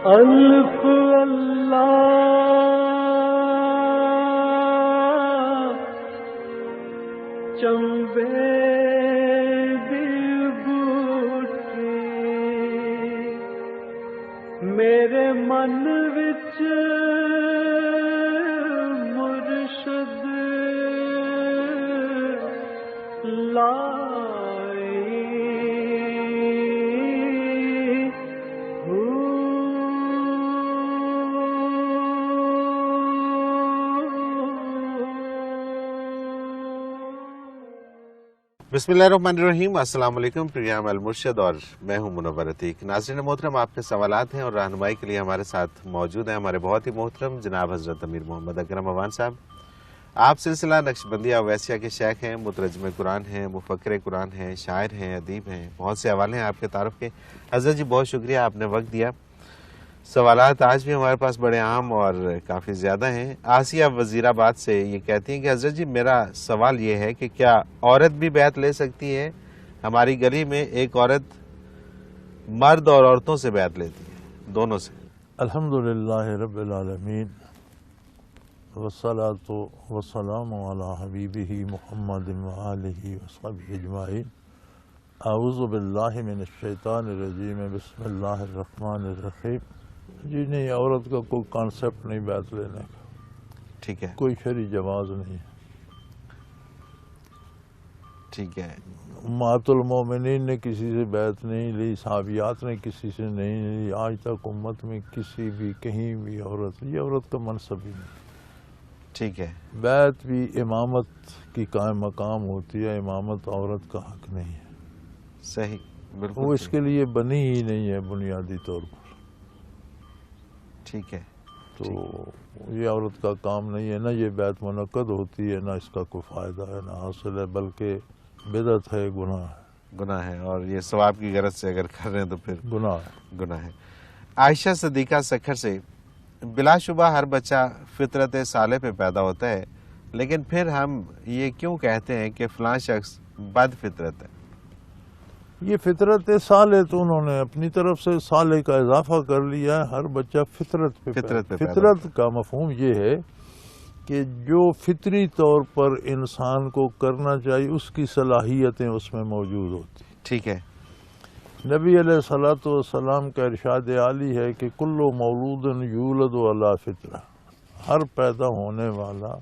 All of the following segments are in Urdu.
الف اللہ چمبے دی بوٹی میرے من وچ مرشد لائی بسم اللہ الرحمن الرحیم۔ السلام علیکم، پروگرام المرشد اور میں ہوں منور عتیق۔ ناظرین محترم، آپ کے سوالات ہیں اور رہنمائی کے لیے ہمارے ساتھ موجود ہیں ہمارے بہت ہی محترم جناب حضرت امیر محمد اکرم عوان صاحب۔ آپ سلسلہ نقشبندیہ اویسیہ کے شیخ ہیں، مترجم قرآن ہیں، مفکر قرآن ہیں، شاعر ہیں، ادیب ہیں، بہت سے حوالے ہیں آپ کے تعارف کے۔ حضرت جی بہت شکریہ، آپ نے وقت دیا۔ سوالات آج بھی ہمارے پاس بڑے عام اور کافی زیادہ ہیں۔ آسیہ وزیر آباد سے یہ کہتی ہیں کہ حضرت جی میرا سوال یہ ہے کہ کیا عورت بھی بیعت لے سکتی ہے؟ ہماری گلی میں ایک عورت مرد اور عورتوں سے بیعت لیتی ہے، دونوں سے۔ الحمدللہ رب العالمین والصلاۃ والسلام علی حبیبہ محمد وآلہ وصحبہ اجمعین۔ اعوذ باللہ من الشیطان الرجیم، بسم اللہ الرحمن الرحیم۔ جی نہیں، عورت کا کوئی کانسیپٹ نہیں بیعت لینے کا، ٹھیک ہے، کوئی شرعی جواز نہیں ہے۔ ٹھیک ہے، امہات المومنین نے کسی سے بیعت نہیں لی، صحابیات نے کسی سے نہیں لی، آج تک امت میں کسی بھی کہیں بھی عورت، یہ عورت کا منصب ہی نہیں۔ ٹھیک ہے، بیعت بھی امامت کی قائم مقام ہوتی ہے، امامت عورت کا حق نہیں ہے، صحیح، بالکل، وہ اس کے لیے بنی ہی نہیں ہے بنیادی طور پر۔ ٹھیک ہے، تو یہ عورت کا کام نہیں ہے، نہ یہ بیعت منعقد ہوتی ہے، نہ اس کا کوئی فائدہ ہے، نہ حاصل ہے، بلکہ بدعت ہے، گناہ ہے، گناہ ہے، اور یہ ثواب کی غرض سے اگر کر رہے ہیں تو پھر گناہ ہے۔ گناہ ہے۔ عائشہ صدیقہ سکھر سے، بلا شبہ ہر بچہ فطرت صالح پہ پیدا ہوتا ہے، لیکن پھر ہم یہ کیوں کہتے ہیں کہ فلاں شخص بد فطرت ہے؟ یہ فطرت صالح تو انہوں نے اپنی طرف سے صالح کا اضافہ کر لیا ہے، ہر بچہ فطرت پہ فطرت کا مفہوم یہ ہے کہ جو فطری طور پر انسان کو کرنا چاہیے اس کی صلاحیتیں اس میں موجود ہوتی۔ ٹھیک ہے، نبی علیہ الصلوۃ والسلام کا ارشاد عالی ہے کہ کل مولود یولد علی فطرہ، ہر پیدا ہونے والا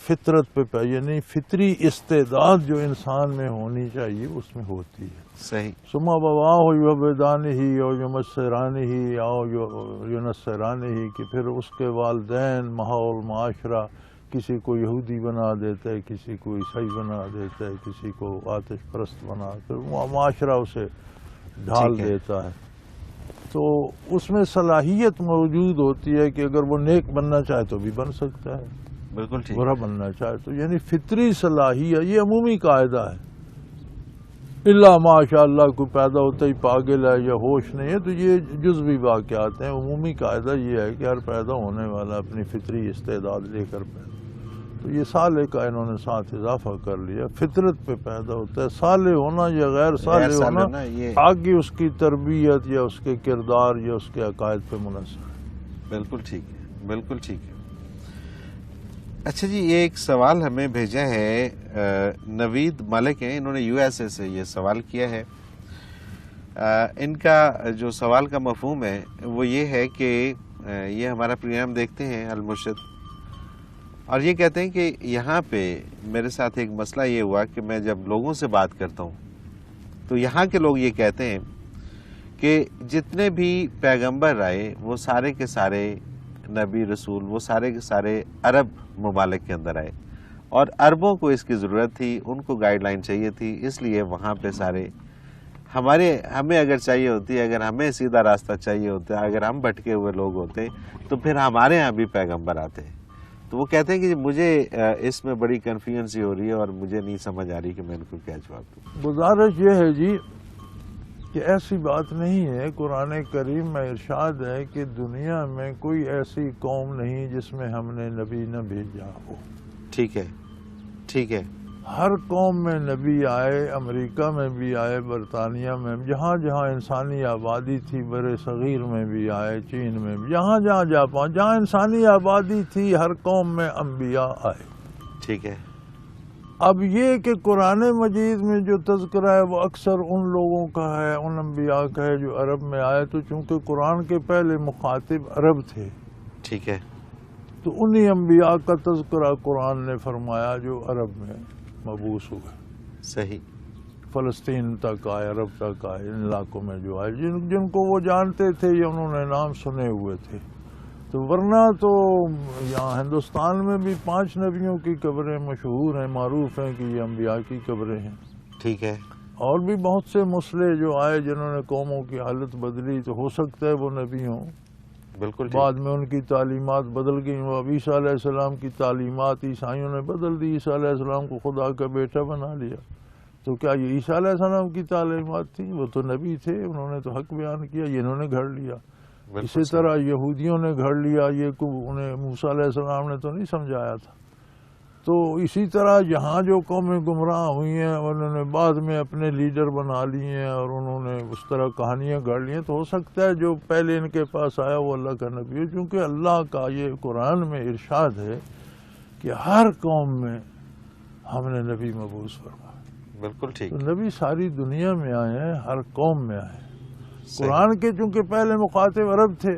فطرت پہ یعنی فطری استعداد جو انسان میں ہونی چاہیے اس میں ہوتی ہے۔ صحیح، ثم ابواه یحودانہ او یمسرانہ او ینصرانہ، کہ پھر اس کے والدین، ماحول، معاشرہ کسی کو یہودی بنا دیتا ہے، کسی کو عیسائی بنا دیتا ہے، کسی کو آتش پرست بنا، پھر معاشرہ اسے ڈھال دیتا ہے۔ تو اس میں صلاحیت موجود ہوتی ہے کہ اگر وہ نیک بننا چاہے تو بھی بن سکتا ہے، بالکل ٹھیک، برا بننا چاہے تو، یعنی فطری صلاحیت، یہ عمومی قاعدہ ہے۔ اللہ ماشاء اللہ کوئی پیدا ہوتا ہی پاگل ہے یا ہوش نہیں ہے تو یہ جزوی واقعات ہیں، عمومی قاعدہ یہ ہے کہ ہر پیدا ہونے والا اپنی فطری استعداد لے کر پیدا، تو یہ صالح کا انہوں نے ساتھ اضافہ کر لیا، فطرت پہ پیدا ہوتا ہے۔ صالح ہونا یا غیر صالح ہونا آگے اس کی تربیت یا اس کے کردار یا اس کے عقائد پہ منحصر ہے۔ بالکل ٹھیک ہے، بالکل ٹھیک ہے۔ اچھا جی، یہ ایک سوال ہمیں بھیجا ہے نوید ملک ہیں، انہوں نے یو ایس اے سے یہ سوال کیا ہے۔ ان کا جو سوال کا مفہوم ہے وہ یہ ہے کہ یہ ہمارا پروگرام دیکھتے ہیں المرشد، اور یہ کہتے ہیں کہ یہاں پہ میرے ساتھ ایک مسئلہ یہ ہوا کہ میں جب لوگوں سے بات کرتا ہوں تو یہاں کے لوگ یہ کہتے ہیں کہ جتنے بھی پیغمبر آئے وہ سارے کے سارے نبی رسول، وہ سارے کے سارے عرب ممالک کے اندر آئے، اور عربوں کو اس کی ضرورت تھی، ان کو گائیڈ لائن چاہیے تھی، اس لیے وہاں پہ سارے ہمیں اگر چاہیے ہوتی، اگر ہمیں سیدھا راستہ چاہیے ہوتا، اگر ہم بھٹکے ہوئے لوگ ہوتے تو پھر ہمارے ہاں بھی پیغمبر آتے۔ تو وہ کہتے ہیں کہ مجھے اس میں بڑی کنفیوژن ہو رہی ہے اور مجھے نہیں سمجھ آ رہی کہ میں ان کو کیا جواب دوں۔ گزارش یہ ہے جی کہ ایسی بات نہیں ہے، قرآن کریم میں ارشاد ہے کہ دنیا میں کوئی ایسی قوم نہیں جس میں ہم نے نبی نہ بھیجا ہو۔ ٹھیک ہے، ٹھیک ہے، ہر قوم میں نبی آئے، امریکہ میں بھی آئے، برطانیہ میں بھی، جہاں جہاں انسانی آبادی تھی، برِ صغیر میں بھی آئے، چین میں بھی، جہاں جہاں جاپان، جہاں انسانی آبادی تھی، ہر قوم میں انبیاء آئے۔ ٹھیک ہے۔ اب یہ کہ قرآن مجید میں جو تذکرہ ہے وہ اکثر ان لوگوں کا ہے، ان انبیاء کا ہے جو عرب میں آئے، تو چونکہ قرآن کے پہلے مخاطب عرب تھے ٹھیک ہے۔ تو انہی انبیاء کا تذکرہ قرآن نے فرمایا جو عرب میں مبعوث ہوئے، صحیح۔ فلسطین تک آئے، عرب تک آئے، ان علاقوں میں جو آئے، جن کو وہ جانتے تھے یا انہوں نے نام سنے ہوئے تھے۔ تو ورنہ تو یہاں ہندوستان میں بھی 5 نبیوں کی قبریں مشہور ہیں، معروف ہیں کہ یہ انبیاء کی قبریں ہیں۔ ٹھیک ہے۔ اور بھی بہت سے مسئلے جو آئے جنہوں نے قوموں کی حالت بدلی، تو ہو سکتا ہے وہ نبی ہوں، بالکل بعد میں ان کی تعلیمات بدل گئیں۔ وہ اب عیسیٰ علیہ السلام کی تعلیمات عیسائیوں نے بدل دی، عیسیٰ علیہ السلام کو خدا کا بیٹا بنا لیا۔ تو کیا یہ عیسیٰ علیہ السلام کی تعلیمات تھی؟ وہ تو نبی تھے، انہوں نے تو حق بیان کیا، یہ انہوں نے گھڑ لیا۔ اسی طرح یہودیوں نے گھڑ لیا، یہ کو انہیں موسیٰ علیہ السلام نے تو نہیں سمجھایا تھا۔ تو اسی طرح یہاں جو قومیں گمراہ ہوئی ہیں انہوں نے بعد میں اپنے لیڈر بنا لیے ہیں اور انہوں نے اس طرح کہانیاں گھڑ لی ہیں۔ تو ہو سکتا ہے جو پہلے ان کے پاس آیا وہ اللہ کا نبی ہو، چونکہ اللہ کا یہ قرآن میں ارشاد ہے کہ ہر قوم میں ہم نے نبی مبعوث فرمایا۔ بالکل ٹھیک۔ تو نبی ساری دنیا میں آئے ہیں، ہر قوم میں آئے ہیں۔ قرآن کے چونکہ پہلے مخاطب عرب تھے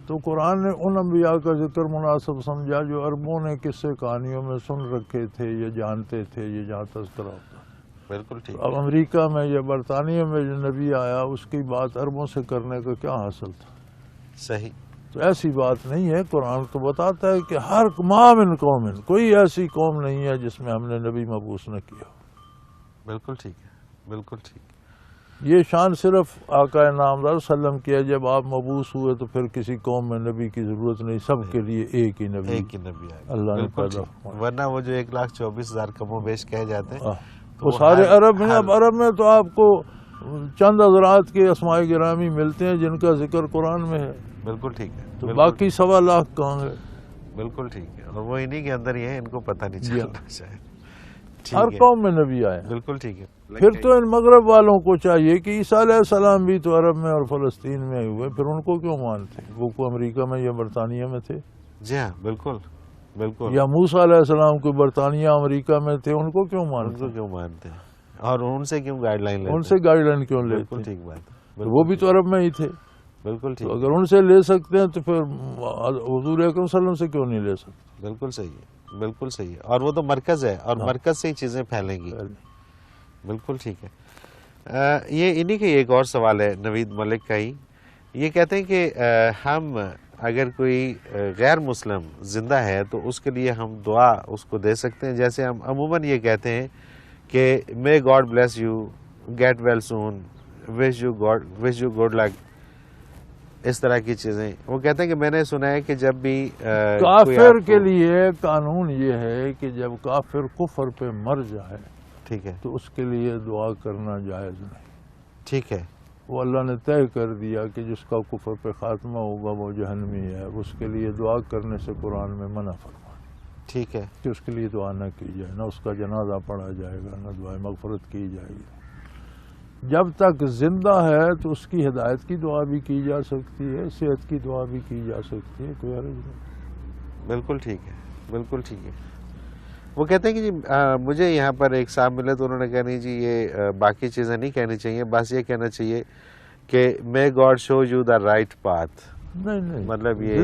تو قرآن نے ان انبیاء کا ذکر مناسب سمجھا جو عربوں نے قصے کہانیوں میں سن رکھے تھے یا جانتے تھے، یہ جہاں تذکرہ ہوتا ہے۔ بالکل ٹھیک۔ اب امریکہ میں یا برطانیہ میں جو نبی آیا اس کی بات عربوں سے کرنے کا کیا حاصل تھا؟ صحیح۔ تو ایسی بات نہیں ہے، قرآن تو بتاتا ہے کہ ہر ما من قوم، کوئی ایسی قوم نہیں ہے جس میں ہم نے نبی مبعوث نہ کیا۔ بالکل ٹھیک ہے، بالکل ٹھیک۔ یہ شان صرف آقا نامدار صلی اللہ علیہ وسلم کی ہے، جب آپ مبعوث ہوئے تو پھر کسی قوم میں نبی کی ضرورت نہیں، سب کے لیے ایک ہی نبی، ایک ہی نبی آئے اللہ نے بالکل پیدا ٹھیک۔ ورنہ وہ جو 1,24,000 کم و بیش کہے جاتے ہیں وہ سارے عرب ہیں۔ اب عرب میں تو آپ کو چند حضرات کے اسماء گرامی ملتے ہیں جن کا ذکر قرآن میں ہے، بالکل ٹھیک ہے۔ تو باقی 1.25 لاکھ کہاں ہے؟ بالکل ٹھیک ہے، اور وہ انہی کے اندر ہی ہے، ان کو پتہ نہیں چل رہا شاید۔ ہر قوم میں نبی آئے۔ بالکل ٹھیک ہے۔ پھر تو ان مغرب والوں کو چاہیے کہ عیسیٰ علیہ السلام بھی تو عرب میں اور فلسطین میں آئے ہوئے، پھر ان کو کیوں مانتے؟ وہ کو امریکہ میں یا برطانیہ میں تھے؟ جی ہاں، بالکل بالکل۔ یا موسیٰ علیہ السلام کو برطانیہ امریکہ میں تھے، ان کو کیوں ان مانتے؟ کو کیوں مانتے ہیں اور ان سے کیوں گائیڈ لائن لیتے ہیں؟ ان سے گائیڈ لائن کیوں لیتے؟ بالکل ٹھیک بات ہے، وہ بھی تو عرب میں ہی تھے۔ بالکل ٹھیک، تو اگر ان سے لے سکتے ہیں تو پھر حضور اکرم صلی اللہ علیہ وسلم سے کیوں نہیں لے سکتے؟ بالکل صحیح ہے، بالکل صحیح ہے، اور وہ تو مرکز ہے اور مرکز سے ہی چیزیں پھیلیں گی۔ بالکل ٹھیک ہے۔ یہ انہی کا ایک اور سوال ہے نوید ملک کا ہی، یہ کہتے ہیں کہ ہم اگر کوئی غیر مسلم زندہ ہے تو اس کے لیے ہم دعا اس کو دے سکتے ہیں، جیسے ہم عموماً یہ کہتے ہیں کہ may God bless you, get well soon, wish you good luck, اس طرح کی چیزیں۔ وہ کہتے ہیں کہ میں نے سنا ہے کہ جب بھی کافر کے لیے قانون یہ ہے کہ جب کافر کفر پہ مر جائے ٹھیک ہے تو اس کے لیے دعا کرنا جائز نہیں۔ ٹھیک ہے، وہ اللہ نے طے کر دیا کہ جس کا کفر پہ خاتمہ ہوگا وہ جہنمی ہے، اس کے لیے دعا کرنے سے قرآن میں منع فرما ٹھیک ہے، کہ اس کے لیے دعا نہ کی جائے، نہ اس کا جنازہ پڑھا جائے گا، نہ دعائے مغفرت کی جائے گی۔ جب تک زندہ ہے تو اس کی ہدایت کی دعا بھی کی جا سکتی ہے، صحت کی دعا بھی کی جا سکتی ہے، کوئی حرج نہیں۔ بالکل ٹھیک ہے، بالکل ٹھیک ہے۔ وہ کہتے ہیں کہ جی مجھے یہاں پر ایک صاحب ملے تو انہوں نے کہا نہیں جی یہ باقی چیزیں نہیں کہنی چاہیے، بس یہ کہنا چاہیے کہ may God show you the right path. نہیں، مطلب یہ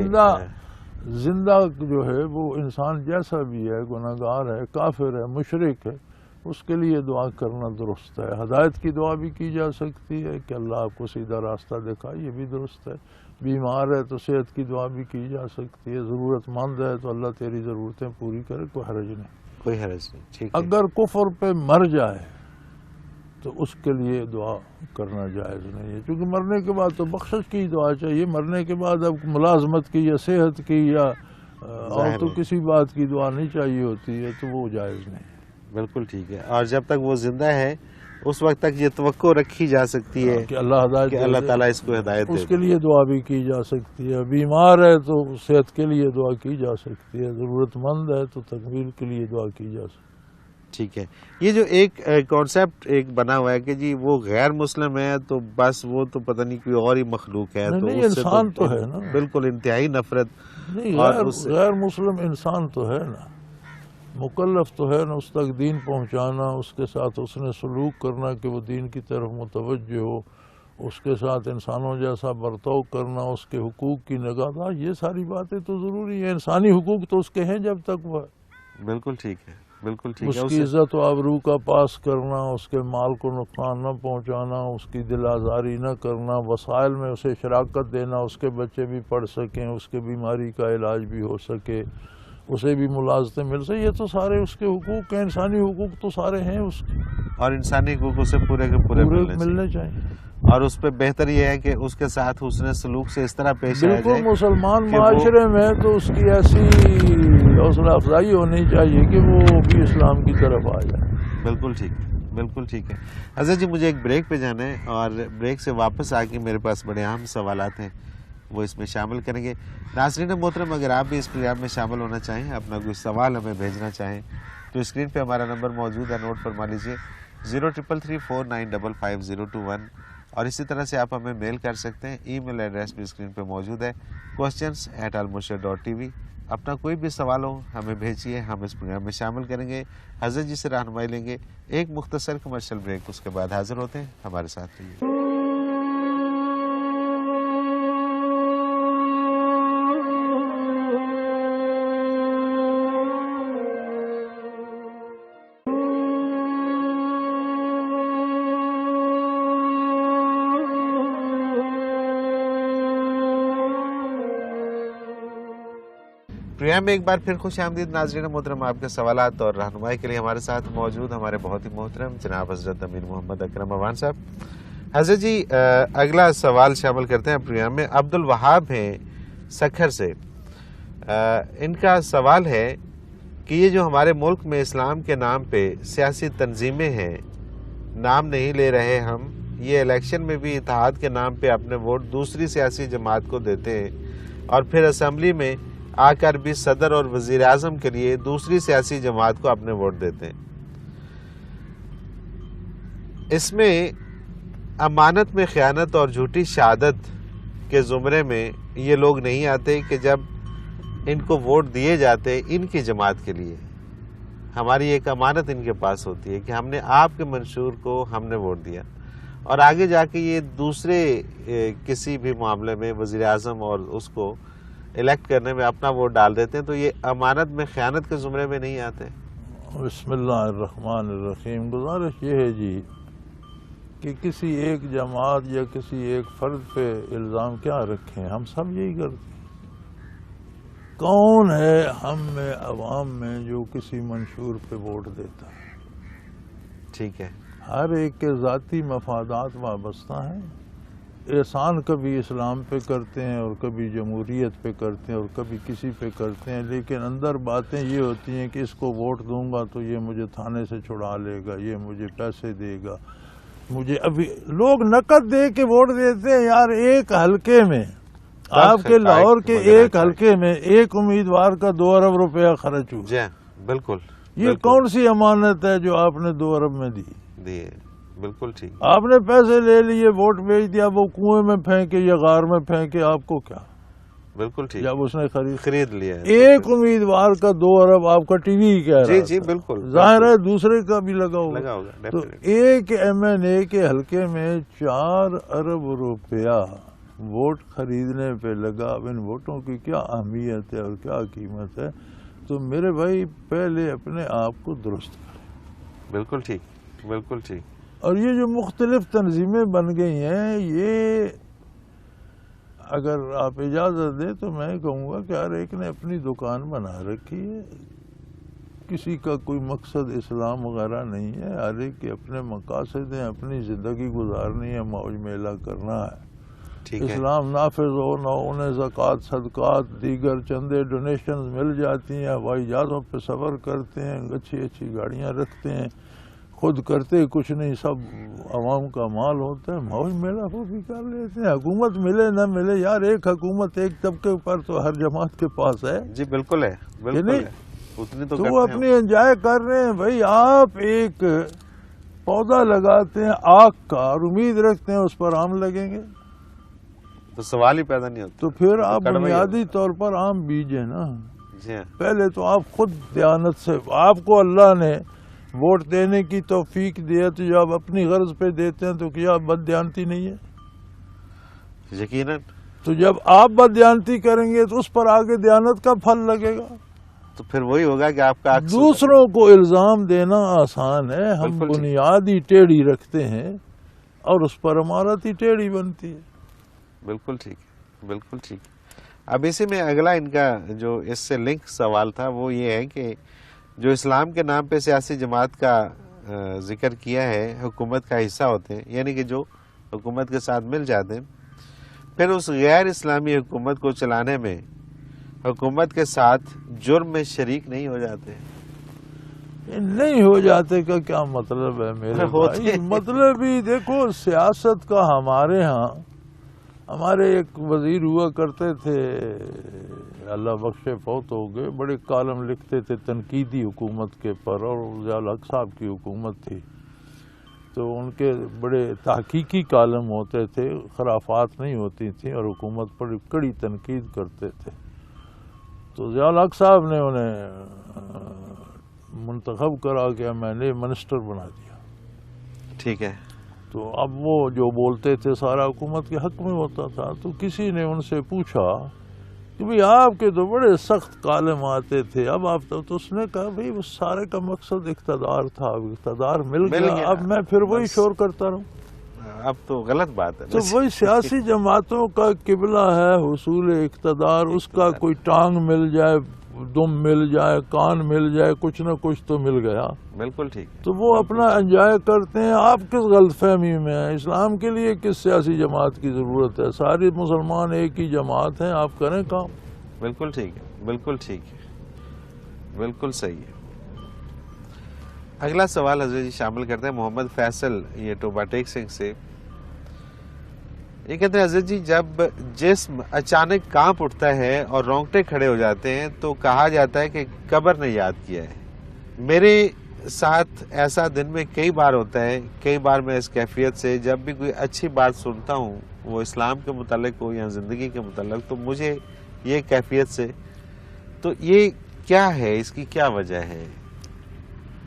زندہ جو ہے وہ انسان جیسا بھی ہے، گناہ گار ہے، کافر ہے، مشرک ہے، اس کے لیے دعا کرنا درست ہے۔ ہدایت کی دعا بھی کی جا سکتی ہے کہ اللہ آپ کو سیدھا راستہ دکھائے، یہ بھی درست ہے۔ بیمار ہے تو صحت کی دعا بھی کی جا سکتی ہے، ضرورت مند ہے تو اللہ تیری ضرورتیں پوری کرے، کوئی حرج نہیں، کوئی حرج نہیں۔ ٹھیک ہے، اگر کفر پہ مر جائے تو اس کے لیے دعا کرنا جائز نہیں ہے، کیونکہ مرنے کے بعد تو بخشش کی دعا چاہیے، مرنے کے بعد اب ملازمت کی یا صحت کی یا اور تو کسی بات کی دعا نہیں چاہیے ہوتی ہے، تو وہ جائز نہیں ہے۔ بالکل ٹھیک ہے، اور جب تک وہ زندہ ہے اس وقت تک یہ توقع رکھی جا سکتی ہے کہ اللہ ہدایت کہ اللہ تعالیٰ اس کو ہدایت دے اس کے لیے دعا بھی کی جا سکتی ہے۔ بیمار ہے تو صحت کے لیے دعا کی جا سکتی ہے، ضرورت مند ہے تو تکمیل کے لیے دعا کی جا سکتی ٹھیک ہے. یہ جو ایک کانسیپٹ ایک بنا ہوا ہے کہ جی وہ غیر مسلم ہے تو بس وہ تو پتہ نہیں کوئی اور ہی مخلوق ہے, تو نہیں اس سے انسان تو ہے نا, بالکل انتہائی نفرت. نہیں اور اس غیر مسلم انسان تو ہے نا, مکلف تو ہے نا اس تک دین پہنچانا, اس کے ساتھ اس نے سلوک کرنا کہ وہ دین کی طرف متوجہ ہو, اس کے ساتھ انسانوں جیسا برتاؤ کرنا, اس کے حقوق کی نگہداشت, یہ ساری باتیں تو ضروری ہیں. انسانی حقوق تو اس کے ہیں جب تک وہ ہے. بالکل ٹھیک ہے, بالکل ٹھیک ہے. اس کی عزت و آبرو کا پاس کرنا, اس کے مال کو نقصان نہ پہنچانا, اس کی دل آزاری نہ کرنا, وسائل میں اسے شراکت دینا, اس کے بچے بھی پڑھ سکیں, اس کے بیماری کا علاج بھی ہو سکے, اسے بھی ملازمتیں مل سکے, یہ تو سارے اس کے حقوق ہیں. انسانی حقوق تو سارے ہیں اس کے, اور انسانی حقوق اسے پورے کے پورے ملنے چاہیے. اور اس پہ بہتر یہ ہے کہ اس کے ساتھ حسن سلوک سے اس طرح پیش آیا جائے. بالکل مسلمان معاشرے میں تو اس کی ایسی حوصلہ افزائی ہونی چاہیے کہ وہ بھی اسلام کی طرف آ جائے. بالکل ٹھیک ہے, بالکل ٹھیک ہے. حضرت جی مجھے ایک بریک پہ جانا ہے, اور بریک سے واپس آ کے میرے پاس بڑے اہم سوالات ہیں, وہ اس میں شامل کریں گے. ناظرین محترم, اگر آپ بھی اس پروگرام میں شامل ہونا چاہیں, اپنا کوئی سوال ہمیں بھیجنا چاہیں, تو اسکرین پہ ہمارا نمبر موجود ہے, نوٹ فرما لیجیے 033349555021. اور اسی طرح سے آپ ہمیں میل کر سکتے ہیں, ای میل ایڈریس بھی اسکرین پہ موجود ہے, questions@almurshid.tv. اپنا کوئی بھی سوال ہو ہمیں بھیجیے, ہم اس پروگرام میں شامل کریں گے, حضرت جی سے رہنمائی لیں گے. ایک مختصر کمرشل بریک, اس کے بعد حاضر ہوتے ہیں. ہمارے ساتھ رہیے. پروگرام میں ایک بار پھر خوش آمدید ناظرین محترم. آپ کے سوالات اور رہنمائی کے لیے ہمارے ساتھ موجود ہمارے بہت ہی محترم جناب حضرت امیر محمد اکرم اوان صاحب. حضرت جی اگلا سوال شامل کرتے ہیں پروگرام میں. عبد الوہاب ہیں سکھر سے. ان کا سوال ہے کہ یہ جو ہمارے ملک میں اسلام کے نام پہ سیاسی تنظیمیں ہیں, نام نہیں لے رہے ہم, یہ الیکشن میں بھی اتحاد کے نام پہ اپنے ووٹ دوسری سیاسی جماعت کو دیتے ہیں, اور پھر اسمبلی میں آ کر بھی صدر اور وزیر اعظم کے لیے دوسری سیاسی جماعت کو اپنے ووٹ دیتے ہیں. اس میں امانت میں خیانت اور جھوٹی شہادت کے زمرے میں یہ لوگ نہیں آتے کہ جب ان کو ووٹ دیے جاتے ان کی جماعت کے لیے, ہماری ایک امانت ان کے پاس ہوتی ہے کہ ہم نے آپ کے منشور کو ہم نے ووٹ دیا, اور آگے جا کے یہ دوسرے کسی بھی معاملے میں وزیر اعظم اور اس کو الیکٹ کرنے میں اپنا ووٹ ڈال دیتے ہیں, تو یہ امانت میں خیانت کے زمرے میں نہیں آتے. بسم اللہ الرحمن الرحیم. گزارش یہ ہے جی کہ کسی ایک جماعت یا کسی ایک فرد پہ الزام کیا رکھیں, ہم سب یہی کرتے ہیں. کون ہے ہم میں عوام میں جو کسی منشور پہ ووٹ دیتا ہے؟ ٹھیک ہے, ہر ایک کے ذاتی مفادات وابستہ ہیں. احسان کبھی اسلام پہ کرتے ہیں اور کبھی جمہوریت پہ کرتے ہیں اور کبھی کسی پہ کرتے ہیں, لیکن اندر باتیں یہ ہوتی ہیں کہ اس کو ووٹ دوں گا تو یہ مجھے تھانے سے چھڑا لے گا, یہ مجھے پیسے دے گا, مجھے ابھی لوگ نقد دے کے ووٹ دیتے ہیں. یار ایک حلقے میں, آپ کے لاہور کے ایک حلقے میں ایک امیدوار کا 2 ارب روپیہ خرچ ہوا. جی بالکل. یہ کون سی امانت ہے جو آپ نے 2 ارب میں دی؟ بالکل ٹھیک. آپ نے پیسے لے لیے, ووٹ بھیج دیا, وہ کنویں میں پھینکے یا غار میں پھینکے, آپ کو کیا؟ بالکل ٹھیک. جب اس نے خرید لیا ایک امیدوار کا 2 ارب, آپ کا ٹی وی کہہ رہا ہے. جی بالکل, ظاہر ہے دوسرے کا بھی لگا ہوگا. تو ایک MNA کے حلقے میں 4 ارب روپیہ ووٹ خریدنے پہ لگا. اب ان ووٹوں کی کیا اہمیت ہے اور کیا قیمت ہے؟ تو میرے بھائی پہلے اپنے آپ کو درست کریں. بالکل ٹھیک, بالکل ٹھیک. اور یہ جو مختلف تنظیمیں بن گئی ہیں, یہ اگر آپ اجازت دیں تو میں کہوں گا کہ ہر ایک نے اپنی دکان بنا رکھی ہے, کسی کا کوئی مقصد اسلام وغیرہ نہیں ہے. ہر ایک کے اپنے مقاصد ہیں, اپنی زندگی گزارنی ہے, موج میلہ کرنا ہے. اسلام نافذ ہو نہ انہیں زکوٰۃ, صدقات, دیگر چندے, ڈونیشنز مل جاتی ہیں, ہوائی جہازوں پہ سفر کرتے ہیں, اچھی اچھی گاڑیاں رکھتے ہیں, خود کرتے کچھ نہیں, سب عوام کا مال ہوتا ہے, موج میلہ وہ بھی کر لیتے ہیں. حکومت ملے نہ ملے, یار ایک حکومت ایک طبقے پر تو ہر جماعت کے پاس ہے. جی بالکل ہے, بالکل ہے. اتنی تو تو وہ کرتے ہیں۔ اپنی انجوائے کر رہے ہیں. بھائی آپ ایک پودا لگاتے ہیں آگ کا اور امید رکھتے ہیں اس پر آم لگیں گے، تو سوال ہی پیدا نہیں ہوتا. تو پھر آپ کڑوا ہی بنیادی طور پر آم بیجیں نا. جی ہاں، پہلے تو آپ خود دیانت سے، آپ کو اللہ نے ووٹ دینے کی توفیق دیا تو جو آپ اپنی غرض پہ دیتے ہیں تو کیا بد دیانتی نہیں ہے؟ یقیناً. تو جب آپ بد دیانتی کریں گے تو اس پر آگے دیانت کا پھل لگے گا. تو پھر وہی ہوگا کہ آپ کا عکس ہوگا. دوسروں کو الزام دینا آسان ہے، ہم بالکل ٹھیک. بنیادی ٹیڑھی رکھتے ہیں اور اس پر عمارت ہی ٹیڑھی بنتی ہے. بالکل ٹھیک ہے، بالکل ٹھیک. اب اسی میں اگلا ان کا جو اس سے لنک سوال تھا وہ یہ ہے کہ جو اسلام کے نام پہ سیاسی جماعت کا ذکر کیا ہے، حکومت کا حصہ ہوتے ہیں، یعنی کہ جو حکومت کے ساتھ مل جاتے ہیں، پھر اس غیر اسلامی حکومت کو چلانے میں حکومت کے ساتھ جرم میں شریک نہیں ہو جاتے. نہیں ہو جاتے کا کیا مطلب ہے میرے ہوتے بھائی؟ مطلب ہی دیکھو، سیاست کا ہمارے ہاں، ہمارے ایک وزیر ہوا کرتے تھے، اللہ بخشے فوت ہو گئے، بڑے کالم لکھتے تھے تنقیدی حکومت کے پر، اور ضیاء الحق صاحب کی حکومت تھی تو ان کے بڑے تحقیقی کالم ہوتے تھے، خرافات نہیں ہوتی تھیں اور حکومت پر کڑی تنقید کرتے تھے. تو ضیاء الحق صاحب نے انہیں منتخب کرا کے میں نے منسٹر بنا دیا. ٹھیک ہے. تو اب وہ جو بولتے تھے سارا حکومت کے حق میں ہوتا تھا. تو کسی نے ان سے پوچھا کہ بھئی آپ کے تو بڑے سخت کالم آتے تھے، اب آپ تو اس نے کہا بھئی وہ سارے کا مقصد اقتدار تھا، اب اقتدار مل گیا، اب میں پھر وہی شور کرتا رہوں. اب تو غلط بات ہے. تو وہی سیاسی جماعتوں کا قبلہ ہے حصول اقتدار، اس کا کوئی ٹانگ مل جائے، دم مل جائے، کان مل جائے، کچھ نہ کچھ تو مل گیا. بالکل ٹھیک. تو وہ اپنا انجوائے کرتے ہیں. آپ کس غلط فہمی میں ہیں؟ اسلام کے لیے کس سیاسی جماعت کی ضرورت ہے؟ سارے مسلمان ایک ہی جماعت ہیں، آپ کریں کام. بالکل ٹھیک ہے، بالکل ٹھیک ہے، بالکل صحیح ہے. اگلا سوال حضرت جی شامل کرتے ہیں محمد فیصل، یہ ٹوبا ٹیک سنگھ سے. یہ کہتے ہیں حضرت جی جب جسم اچانک کانپ اٹھتا ہے اور رونگٹے کھڑے ہو جاتے ہیں تو کہا جاتا ہے کہ قبر نے یاد کیا ہے. میرے ساتھ ایسا دن میں کئی بار ہوتا ہے. کئی بار میں اس کیفیت سے جب بھی کوئی اچھی بات سنتا ہوں، وہ اسلام کے متعلق ہو یا زندگی کے متعلق، تو مجھے یہ کیفیت سے، تو یہ کیا ہے، اس کی کیا وجہ ہے؟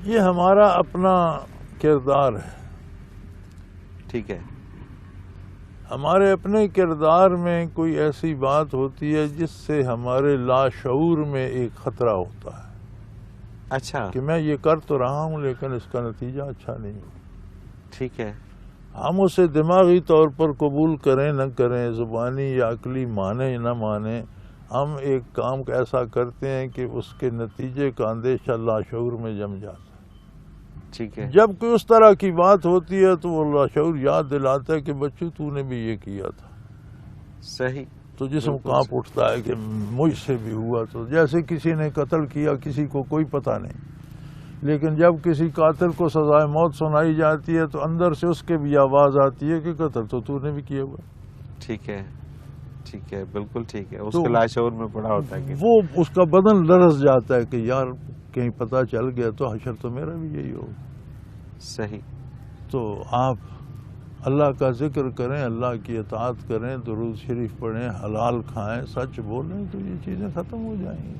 یہ ہمارا اپنا کردار ہے. ٹھیک ہے. ہمارے اپنے کردار میں کوئی ایسی بات ہوتی ہے جس سے ہمارے لاشعور میں ایک خطرہ ہوتا ہے. اچھا. کہ میں یہ کر تو رہا ہوں لیکن اس کا نتیجہ اچھا نہیں ہو. ٹھیک ہے. ہم اسے دماغی طور پر قبول کریں نہ کریں، زبانی یا عقلی مانیں نہ مانیں، ہم ایک کام ایسا کرتے ہیں کہ اس کے نتیجے کا اندیشہ لاشعور میں جم جاتا ہے. ٹھیک ہے. جب کوئی اس طرح کی بات ہوتی ہے تو وہ لاشعور یاد دلاتا ہے کہ بچو تو نے بھی یہ کیا تھا. صحیح. تو جسم کانپ اٹھتا ہے کہ مجھ سے بھی ہوا. تو جیسے کسی نے قتل کیا، کسی کو کوئی پتہ نہیں، لیکن جب کسی قاتل کو سزائے موت سنائی جاتی ہے تو اندر سے اس کے بھی آواز آتی ہے کہ قتل تو نے بھی کیا ہوا. ٹھیک ہے. ٹھیک ہے. بالکل ٹھیک ہے. اس کے لاشعور میں پڑا ہوتا ہے کہ وہ اس کا بدن لرز جاتا ہے کہ یار کہیں پتہ چل گیا تو حشر تو میرا بھی یہی ہوگا. صحیح. تو آپ اللہ کا ذکر کریں، اللہ کی اطاعت کریں، درود شریف پڑھیں، حلال کھائیں، سچ بولیں تو یہ چیزیں ختم ہو جائیں گی.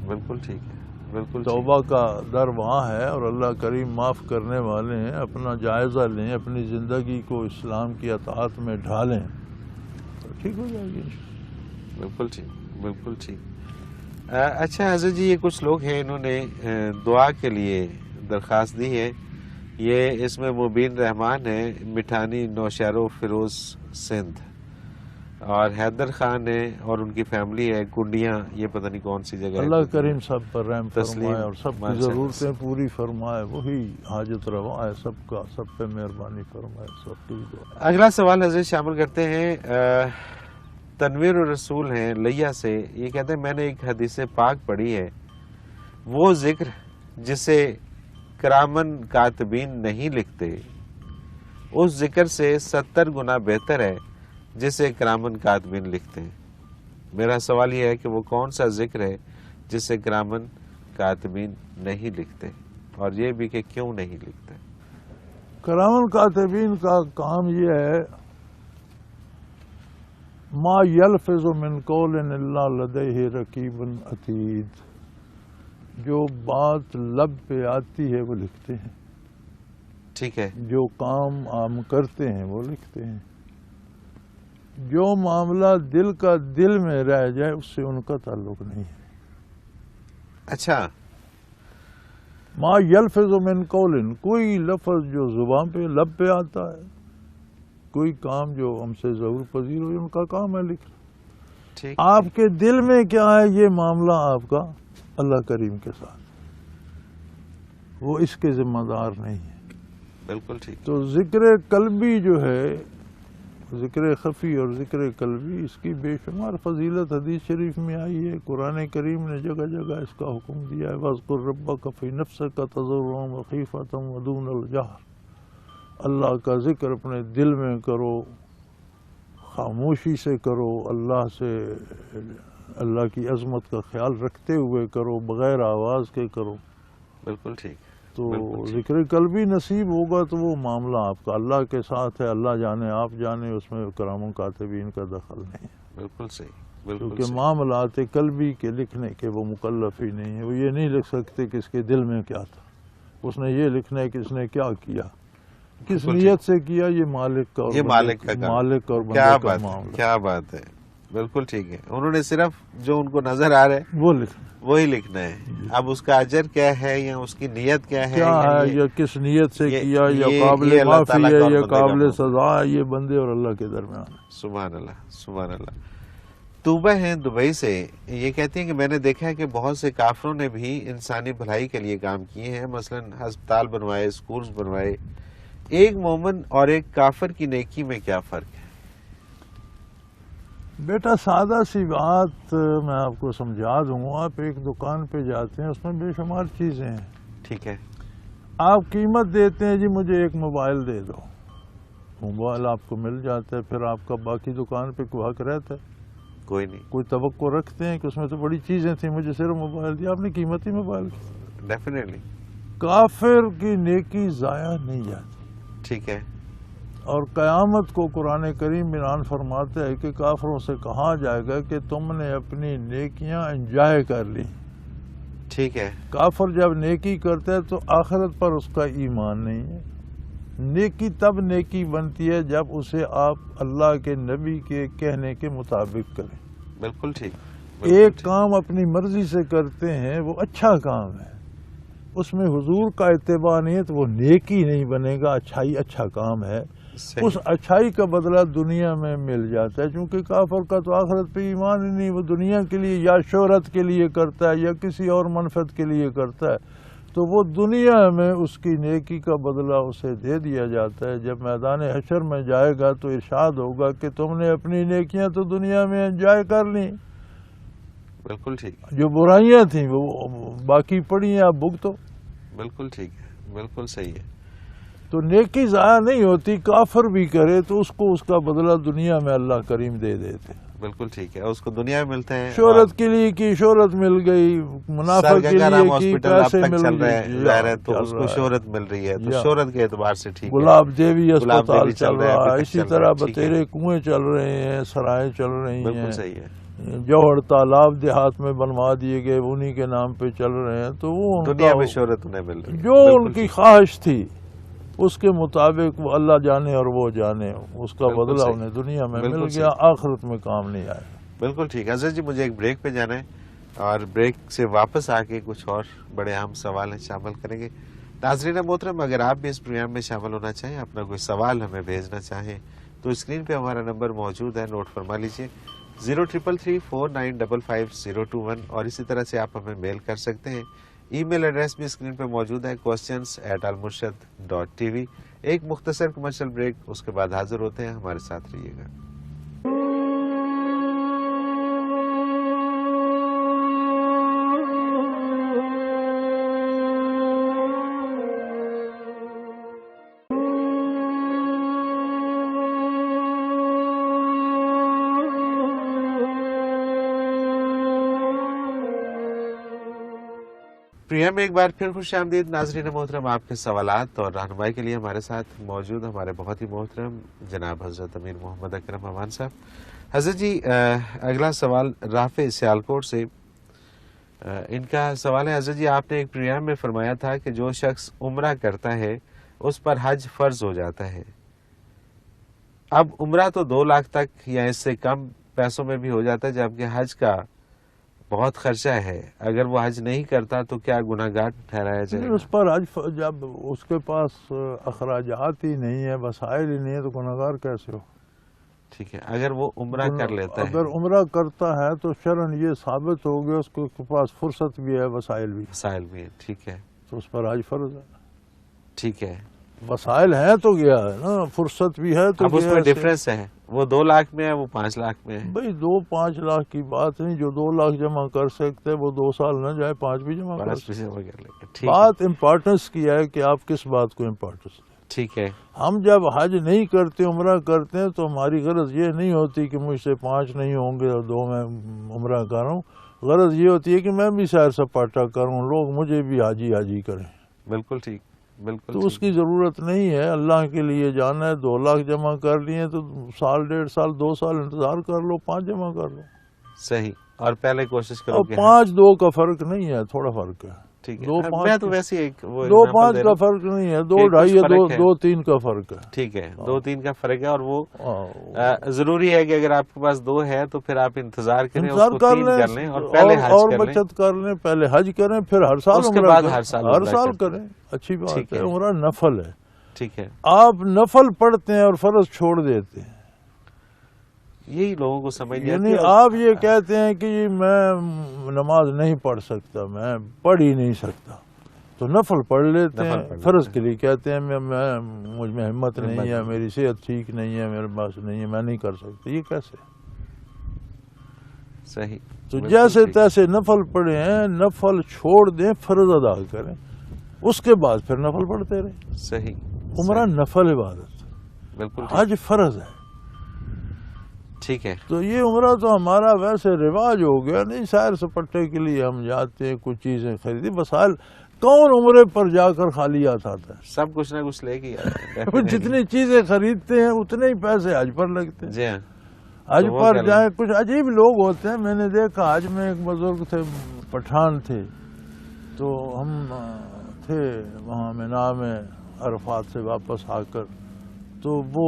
بالکل ٹھیک ہے. بالکل. توبہ کا در وہاں ہے اور اللہ کریم معاف کرنے والے ہیں. اپنا جائزہ لیں، اپنی زندگی کو اسلام کی اطاعت میں ڈھالیں تو ٹھیک ہو جائے گی. بالکل ٹھیک. بالکل ٹھیک. اچھا حضرت جی، یہ کچھ لوگ ہیں انہوں نے دعا کے لیے درخواست دی ہے. یہ اس میں مبین رحمان ہے، مٹھانی نوشہرو فیروز سندھ، اور حیدر خان ہے اور ان کی فیملی ہے کنڈیاں، یہ پتہ نہیں کون سی جگہ ہے. اللہ کریم سب پر رحم تسلیم فرمائے اور سب کی ماشاءاللہ. ضرورتیں پوری فرمائے. وہی حاجت روا ہے سب کا، سب پہ مہربانی فرمائے. سب کی دعا. اگلا سوال حضرت شامل کرتے ہیں تنویر الرسول ہیں لیا سے. یہ کہتے ہیں میں نے ایک حدیث پاک پڑھی ہے، وہ ذکر جسے کرامن کاتبین نہیں لکھتے اس ذکر سے 70 گنا بہتر ہے جسے کرامن کاتبین لکھتے ہیں. میرا سوال یہ ہے کہ وہ کون سا ذکر ہے جسے کرامن کاتبین نہیں لکھتے، اور یہ بھی کہ کیوں نہیں لکھتے؟ کرام الکاتبین کا کام یہ ہے، ما یلفظ من قول الا لدیہ رقیب عتید، جو بات لب پہ آتی ہے وہ لکھتے ہیں، ٹھیک ہے، جو کام ہم کرتے ہیں وہ لکھتے ہیں، جو معاملہ دل کا دل میں رہ جائے اس سے ان کا تعلق نہیں ہے۔ اچھا، ما یلفظ من قول، کوئی لفظ جو زبان پہ لب پہ آتا ہے، کوئی کام جو ہم سے ضرور پذیر ہو، ان کا کام ہے لکھنا۔ ٹھیک، آپ کے دل میں کیا ہے یہ معاملہ آپ کا اللہ کریم کے ساتھ، وہ اس کے ذمہ دار نہیں ہے۔ بالکل ٹھیک، تو ذکر قلبی جو ہے، ذکر خفی اور ذکر قلبی، اس کی بے شمار فضیلت حدیث شریف میں آئی ہے، قرآن کریم نے جگہ جگہ اس کا حکم دیا ہے، وَاذْكُرْ رَبَّكَ فِي نَفْسِكَ تَضَرُّعًا وَخِيفَةً وَدُونَ الْجَهْرِ، اللہ کا ذکر اپنے دل میں کرو، خاموشی سے کرو، اللہ سے، اللہ کی عظمت کا خیال رکھتے ہوئے کرو، بغیر آواز کے کرو۔ بالکل ٹھیک، تو بالکل ٹھیک، ذکر قلبی نصیب ہوگا تو وہ معاملہ آپ کا اللہ کے ساتھ ہے، اللہ جانے آپ جانے، اس میں کرام کاتبین کا دخل نہیں ہے، بالکل صحیح، بالکل کیونکہ صحیح، معاملات قلبی کے لکھنے کے وہ مکلف ہی نہیں ہے، وہ یہ نہیں لکھ سکتے کہ اس کے دل میں کیا تھا، اس نے یہ لکھنا ہے کہ اس نے کیا کیا، کس بالکل نیت سے کیا، یہ مالک کا اور یہ بندے مالک کا کام، مالک اور کیا بندے کا بات ہے، معاملہ، کیا بات ہے، بالکل ٹھیک ہے، انہوں نے صرف جو ان کو نظر آ رہا ہے وہ لکھنا وہی لکھنا ہے، اب اس کا اجر کیا ہے یا اس کی نیت کیا ہے، کیا ہے، یہ یا کس نیت سے کیا، یا یہ قابل اللہ معافی تعالیٰ ہے کا اور یا بندے کا قابل معاملہ۔ سزا ہے، یہ بندے اور اللہ کے درمیان ہے۔ سبحان اللہ، سبحان اللہ۔ طوبہ ہیں دبئی سے، یہ کہتی ہیں کہ میں نے دیکھا ہے کہ بہت سے کافروں نے بھی انسانی بھلائی کے لیے کام کیے ہیں، مثلا ہسپتال بنوائے، اسکولز بنوائے، ایک مومن اور ایک کافر کی نیکی میں کیا فرق ہے؟ بیٹا سادہ سی بات میں آپ کو سمجھا دوں، آپ ایک دکان پہ جاتے ہیں، اس میں بے شمار چیزیں ہیں، ٹھیک ہے، آپ قیمت دیتے ہیں، جی مجھے ایک موبائل دے دو، موبائل آپ کو مل جاتا ہے، پھر آپ کا باقی دکان پہ کوئی حق رہتا ہے؟ کوئی نہیں، کوئی توقع رکھتے ہیں کہ اس میں تو بڑی چیزیں تھیں، مجھے صرف موبائل دیا، آپ نے قیمت ہی موبائل کی۔ ڈیفینیٹلی، کافر کی نیکی ضائع نہیں جاتی، ٹھیک ہے، اور قیامت کو قرآن کریم بیان فرماتا ہے کہ کافروں سے کہا جائے گا کہ تم نے اپنی نیکیاں انجوائے کر لی۔ ٹھیک ہے، کافر جب نیکی کرتا ہے تو آخرت پر اس کا ایمان نہیں ہے۔ نیکی تب نیکی بنتی ہے جب اسے آپ اللہ کے نبی کے کہنے کے مطابق کریں۔ بالکل ٹھیک، بالکل ایک ٹھیک، کام اپنی مرضی سے کرتے ہیں وہ اچھا کام ہے، اس میں حضور کا اتباع نہیں ہے تو وہ نیکی نہیں بنے گا، اچھائی اچھا کام ہے، صحیح، اس اچھائی کا بدلہ دنیا میں مل جاتا ہے، چونکہ کافر کا تو آخرت پہ ایمان ہی نہیں، وہ دنیا کے لیے یا شہرت کے لیے کرتا ہے یا کسی اور منفعت کے لیے کرتا ہے، تو وہ دنیا میں اس کی نیکی کا بدلہ اسے دے دیا جاتا ہے۔ جب میدان حشر میں جائے گا تو ارشاد ہوگا کہ تم نے اپنی نیکیاں تو دنیا میں انجوائے کر لیں، بالکل ٹھیک، جو برائیاں تھیں وہ باقی پڑی ہیں، اب بھگتو۔ بالکل ٹھیک ہے، بالکل صحیح ہے، تو نیکی ضائع نہیں ہوتی، کافر بھی کرے تو اس کو اس کا بدلہ دنیا میں اللہ کریم دے دیتے۔ بالکل ٹھیک ہے، اس کو دنیا میں ملتے ہیں، شہرت کے لیے کی شہرت مل گئی، منافع سر کے گنگا لیے رام کی ہاسپٹل اب پیسے تک مل چل رہے گئے، ہیں ظاہر ہے، تو چل اس کو رہا ہے۔ شہرت مل رہی ہے، تو یا شہرت کے اعتبار سے ٹھیک ہے، گلاب دیوی گلاب اسپتال دیوی چل رہا ابھی ہے، تک اسی چل رہا طرح ہے، ٹھیک ہے، بتیرے کنویں چل رہے ہیں، سرائیں چل رہی بالکل ہیں، صحیح ہے، جوہر تالاب دیہات میں بنوا دیے گئے، انہی کے نام پہ چل رہے ہیں، تو وہ ان دنیا کا میں شہرت انہیں مل رہی ہے، جو ان بالکل کی ٹھیک، خواہش تھی اس کے مطابق وہ اللہ جانے اور وہ جانے، اس کا بالکل بدلہ صحیح، انہیں دنیا میں بالکل مل صحیح، گیا، آخرت میں کام نہیں آئے۔ بالکل ٹھیک ہے۔ حضرت جی مجھے ایک بریک پہ جانا ہے، اور بریک سے واپس آ کے کچھ اور بڑے اہم سوال ہیں شامل کریں گے۔ ناظرین محترم، اگر آپ بھی اس پروگرام میں شامل ہونا چاہیں، اپنا کوئی سوال ہمیں بھیجنا چاہیں، تو اسکرین پہ ہمارا نمبر موجود ہے، نوٹ فرما لیجیے، 0333455021، اور اسی طرح سے آپ ہمیں میل کر سکتے ہیں۔ ای میل ایڈریس بھی اسکرین پہ موجود ہے، questions@almurshid.tv۔ ایک مختصر کمرشل بریک، اس کے بعد حاضر ہوتے ہیں، ہمارے ساتھ رہیے گا۔ پروگرام میں ایک بار پھر خوش آمدید ناظرین محترم. آپ کے سوالات اور رہنمائی کے لیے ہمارے ساتھ موجود ہمارے بہت ہی محترم جناب حضرت امیر محمد اکرم امان صاحب. حضرت جی اگلا سوال رافع سیالکوٹ سے. ان کا سوال ہے حضرت جی آپ نے ایک پروگرام میں فرمایا تھا کہ جو شخص عمرہ کرتا ہے اس پر حج فرض ہو جاتا ہے. اب عمرہ تو 2 لاکھ تک یا اس سے کم پیسوں میں بھی ہو جاتا ہے جبکہ حج کا بہت خرچہ ہے. اگر وہ حج نہیں کرتا تو کیا گناہگار ٹھہرایا جائے گا؟ اس پر حج جب اس کے پاس اخراجات ہی نہیں ہے، وسائل ہی نہیں ہے، تو گناہگار کیسے ہو؟ ٹھیک ہے. اگر وہ عمرہ کر لیتا ہے، اگر عمرہ کرتا ہے تو شرعاً یہ ثابت ہو گیا اس کے پاس فرصت بھی ہے، وسائل بھی، وسائل بھی ہے. ٹھیک ہے. تو اس پر حج فرض ہے. ٹھیک ہے. وسائل ہیں تو گیا ہے نا، فرصت بھی ہے تو اب اس گیا میں ہے. ڈفرینس ہے، وہ 2 لاکھ میں ہے، وہ 5 لاکھ میں ہے. بھائی 2-5 لاکھ کی بات نہیں، جو 2 لاکھ جمع کر سکتے وہ 2 سال نہ جائے 5 بھی جمع کر 5 سکتے. پیسے وہ کر لیں گے. ٹھیک ہے. بات امپورٹنس کی ہے کہ آپ کس بات کو امپورٹنس دیں. ٹھیک ہے. ہم جب حج نہیں کرتے عمرہ کرتے ہیں تو ہماری غرض یہ نہیں ہوتی کہ مجھ سے 5 نہیں ہوں گے اور 2 میں عمرہ کروں. غرض یہ ہوتی ہے کہ میں بھی سیر سپاٹا کروں، لوگ مجھے بھی حاجی حاجی کریں. بالکل ٹھیک. بالکل تو اس کی ضرورت نہیں ہے. اللہ کے لیے جانا ہے، 2 لاکھ جمع کر لیے تو 1.5 سال 2 سال انتظار کر لو، 5 جمع کر لو. صحیح. اور پہلے کوشش کرو اور کہ 5-2 کا فرق نہیں ہے، تھوڑا فرق ہے. ٹھیک ہے. 2-5 میں تو ویسے ایک وہ 2-5 کا فرق نہیں ہے، 2-2.5 یا 2-3 کا فرق ہے. ٹھیک ہے. 2-3 کا فرق ہے. اور وہ ضروری ہے کہ اگر آپ کے پاس 2 ہے تو پھر آپ انتظار کریں، اس کو 3 کر لیں اور پہلے حج اور کر لیں، بچت کر لیں، پہلے حج کریں پھر ہر سال اس کے عمرہ بعد کریں. ہر سال ہر عمرہ سال کرتے کریں. اچھی بات ٹھیک ہے. ہے. عمرہ نفل ہے. ٹھیک ہے. آپ نفل پڑھتے ہیں اور فرض چھوڑ دیتے ہیں. یہی لوگوں کو سمجھ نہیں یعنی آتی. آپ یہ کہتے ہیں کہ میں نماز نہیں پڑھ سکتا، میں پڑھ ہی نہیں سکتا، تو نفل پڑھ لیتے ہیں. فرض کے لیے کہتے ہیں مجھ میں ہمت نہیں ہے، میری صحت ٹھیک نہیں ہے، میرے پاس نہیں ہے، میں نہیں کر سکتا. یہ کیسے؟ صحیح. تو جیسے تیسے نفل پڑھے ہیں، نفل چھوڑ دیں، فرض ادا کریں، اس کے بعد پھر نفل پڑھتے رہیں. صحیح. عمرہ نفل عبادت، بالکل. حج فرض ہے. ٹھیک ہے. تو یہ عمرہ تو ہمارا ویسے رواج ہو گیا. نہیں سیر سپاٹے کے لیے ہم جاتے ہیں، کچھ چیزیں خریدی. وسائل کون عمرے پر جا کر خالی آتا تھا؟ سب کچھ نہ کچھ لے کے آتے ہیں. جتنی چیزیں خریدتے ہیں اتنے ہی پیسے حج پر لگتے ہیں. جی ہاں. حج پر جائیں. کچھ عجیب لوگ ہوتے ہیں. میں نے دیکھا حج میں ایک بزرگ تھے، پٹھان تھے، تو ہم تھے وہاں مینا میں عرفات سے واپس آ کر، تو وہ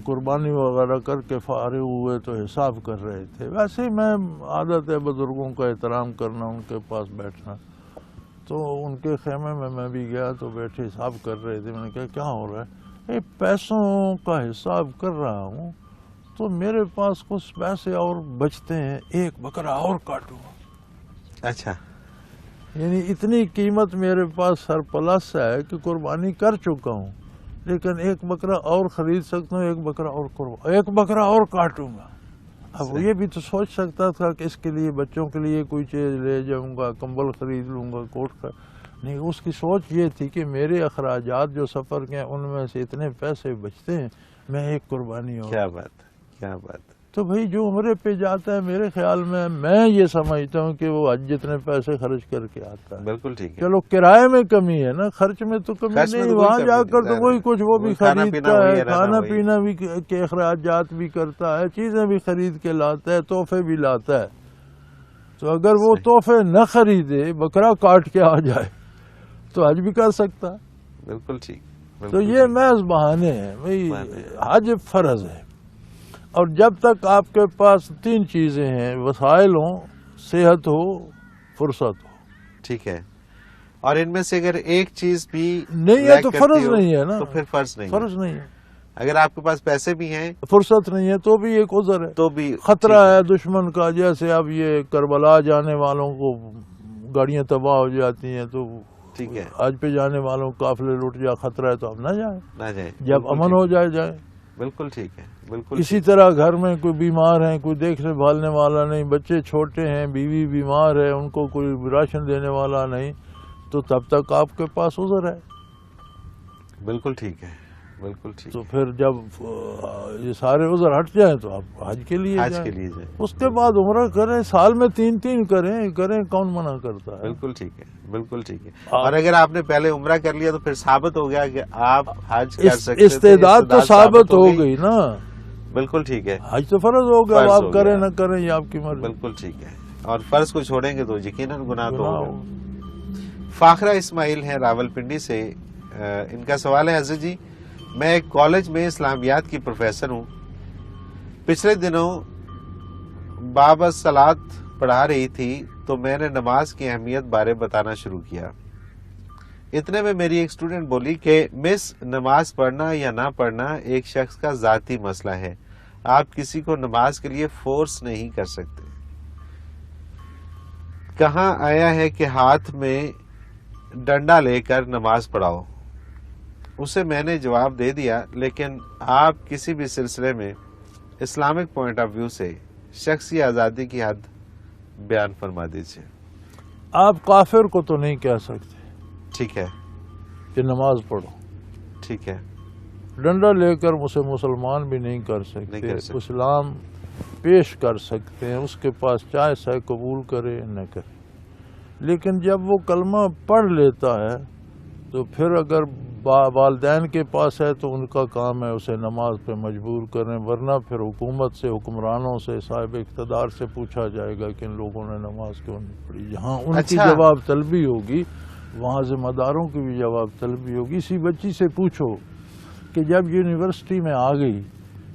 قربانی وغیرہ کر کے فارغ ہوئے تو حساب کر رہے تھے. ویسے ہی میں عادت ہے بزرگوں کا احترام کرنا، ان کے پاس بیٹھنا. تو ان کے خیمے میں بھی گیا تو بیٹھے حساب کر رہے تھے. میں نے کہا کیا ہو رہا ہے؟ پیسوں کا حساب کر رہا ہوں تو میرے پاس کچھ پیسے اور بچتے ہیں، 1 بکرا اور کاٹوں. اچھا. یعنی اتنی قیمت میرے پاس سرپلس ہے کہ قربانی کر چکا ہوں، لیکن 1 بکرا اور خرید سکتا ہوں، 1 بکرا اور 1 بکرا اور کاٹوں گا. اب یہ بھی تو سوچ سکتا تھا کہ اس کے لیے بچوں کے لیے کوئی چیز لے جاؤں گا، کمبل خرید لوں گا، کوٹ کا نہیں. اس کی سوچ یہ تھی کہ میرے اخراجات جو سفر کے ہیں ان میں سے اتنے پیسے بچتے ہیں، میں 1 قربانی اور. کیا بات ہے، کیا بات ہے. تو بھائی جو عمرے پہ جاتا ہے، میرے خیال میں یہ سمجھتا ہوں کہ وہ حج جتنے پیسے خرچ کر کے آتا ہے. بالکل ٹھیک ہے. چلو کرائے میں کمی ہے نا، خرچ میں تو کمی نہیں. وہاں جا کر تو وہی کچھ وہ بھی خریدتا ہے، کھانا پینا بھی کے اخراجات بھی کرتا ہے، چیزیں بھی خرید کے لاتا ہے، تحفے بھی لاتا ہے. تو اگر وہ تحفے نہ خریدے، بکرا کاٹ کے آ جائے تو حج بھی کر سکتا ہے. بالکل ٹھیک. تو یہ محض بہانے ہیں. بھائی حج فرض ہے، اور جب تک آپ کے پاس 3 چیزیں ہیں، وسائل ہوں، صحت ہو، فرصت ہو. ٹھیک ہے. اور ان میں سے اگر ایک چیز بھی نہیں ہے تو فرض نہیں ہے نا. تو پھر فرض نہیں. فرض نہیں ہے. اگر آپ کے پاس پیسے بھی ہیں، فرصت نہیں ہے تو بھی ایک عذر ہے، تو بھی خطرہ ہے دشمن کا. جیسے اب یہ کربلا جانے والوں کو گاڑیاں تباہ ہو جاتی ہیں، تو ٹھیک ہے. حج پہ جانے والوں کو قافلے لٹ جا، خطرہ ہے تو اب نہ جائیں. جب امن ہو جائے. بالکل ٹھیک ہے. بالکل. اسی طرح گھر میں کوئی بیمار ہیں، کوئی دیکھنے بھالنے والا نہیں، بچے چھوٹے ہیں، بیوی بیمار ہے، ان کو کوئی راشن دینے والا نہیں، تو تب تک آپ کے پاس عذر ہے. بالکل ٹھیک ہے. بالکل ٹھیک تو پھر جب یہ سارے عذر ہٹ جائیں تو آپ حج کے لیے حج جائیں. کے لیے جائیں. اس کے بعد عمرہ کریں, سال میں 3 کریں, کون منع کرتا ہے؟ بالکل ٹھیک ہے, بالکل ٹھیک ہے. اور اگر آپ نے پہلے عمرہ کر لیا تو پھر ثابت ہو گیا کہ آپ حج کر سکتے تھے. استعداد تو ثابت ہو گئی نا. بالکل ٹھیک ہے. حج تو فرض ہو گیا, آپ کریں نہ کریں یہ آپ کی مرضی. بالکل ٹھیک ہے. اور فرض کو چھوڑیں گے تو یقیناً گناہ تو ہوگا. فاخرہ اسماعیل ہیں راولپنڈی سے. ان کا سوال ہے, حضرت جی میں ایک کالج میں اسلامیات کی پروفیسر ہوں. پچھلے دنوں باب الصلاۃ پڑھا رہی تھی تو میں نے نماز کی اہمیت بارے بتانا شروع کیا. اتنے میں میری ایک اسٹوڈنٹ بولی کہ مس, نماز پڑھنا یا نہ پڑھنا ایک شخص کا ذاتی مسئلہ ہے, آپ کسی کو نماز کے لیے فورس نہیں کر سکتے. کہاں آیا ہے کہ ہاتھ میں ڈنڈا لے کر نماز پڑھاؤ؟ اسے میں نے جواب دے دیا, لیکن آپ کسی بھی سلسلے میں اسلامک پوائنٹ آف ویو سے شخصی آزادی کی حد بیان فرما دیجیے. آپ کافر کو تو نہیں کہہ سکتے ٹھیک ہے کہ نماز پڑھو, ٹھیک ہے. ڈنڈا لے کر اسے مسلمان بھی نہیں کر سکتے. اسلام پیش کر سکتے ہیں, اس کے پاس چائس ہے, قبول کرے نہ کرے. لیکن جب وہ کلمہ پڑھ لیتا ہے تو پھر اگر والدین کے پاس ہے تو ان کا کام ہے اسے نماز پہ مجبور کریں, ورنہ پھر حکومت سے, حکمرانوں سے, صاحب اقتدار سے پوچھا جائے گا کہ ان لوگوں نے نماز کیوں نہیں پڑھی. جہاں ان کی جواب طلبی ہوگی وہاں ذمہ داروں کی بھی جواب طلبی ہوگی. اسی بچی سے پوچھو کہ جب یونیورسٹی میں آ گئی